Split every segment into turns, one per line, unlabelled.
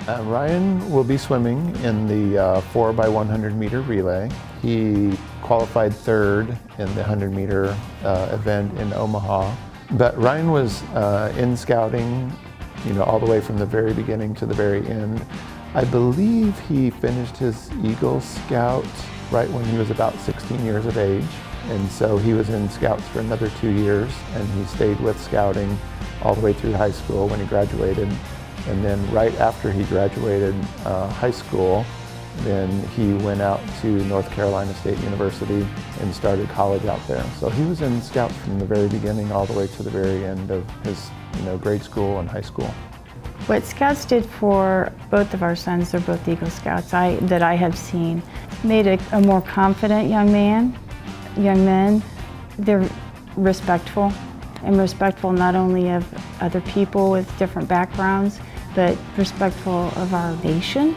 Ryan will be swimming in the 4x100 meter relay. He qualified third in the 100 meter event in Omaha. But Ryan was in scouting, all the way from the very beginning to the very end. I believe he finished his Eagle Scout right when he was about 16 years of age. And so he was in Scouts for another 2 years, and he stayed with Scouting all the way through high school when he graduated. And then right after he graduated high school, then he went out to North Carolina State University and started college out there. So he was in Scouts from the very beginning all the way to the very end of his grade school and high school.
What Scouts did for both of our sons, they're both Eagle Scouts, that I have seen, made a more confident young men. They're respectful, and respectful not only of other people with different backgrounds, but respectful of our nation,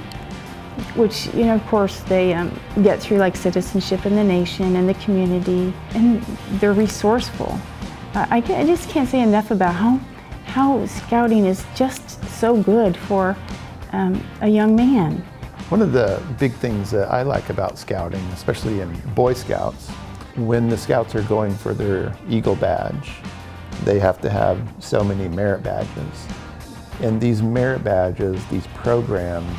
which, of course, they get through like citizenship in the nation and the community, and they're resourceful. I just can't say enough about how Scouting is just so good for a young man.
One of the big things that I like about Scouting, especially in Boy Scouts, when the Scouts are going for their Eagle badge, they have to have so many merit badges. And these merit badges, these programs,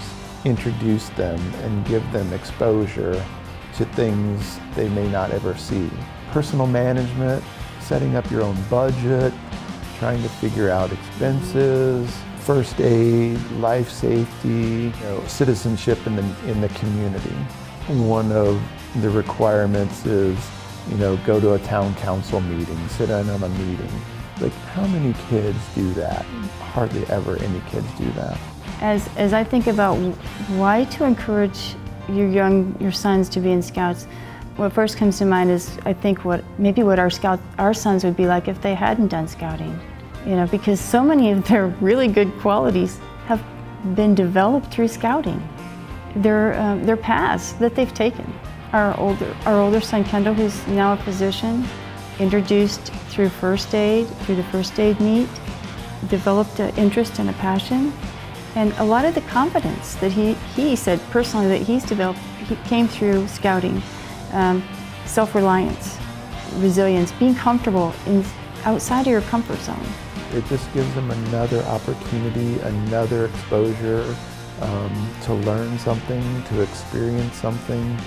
introduce them and give them exposure to things they may not ever see. Personal management, setting up your own budget, trying to figure out expenses, first aid, life safety, citizenship in the community. One of the requirements is, go to a town council meeting, sit in on a meeting. Like, how many kids do that? Hardly ever any kids do that.
As I think about why to encourage your sons to be in Scouts, what first comes to mind is I think maybe what our sons would be like if they hadn't done Scouting. Because so many of their really good qualities have been developed through Scouting. Their paths that they've taken. Our older son Kendall, who's now a physician, introduced through the first aid meet, developed an interest and a passion, and a lot of the confidence that he said personally that he's developed, he came through Scouting. Self-reliance, resilience, being comfortable outside of your comfort zone.
It just gives them another opportunity, another exposure to learn something, to experience something.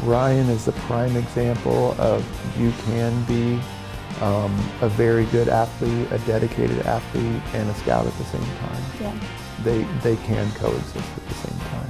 Ryan is the prime example of you can be a very good athlete, a dedicated athlete, and a Scout at the same time.
Yeah.
They can coexist at the same time.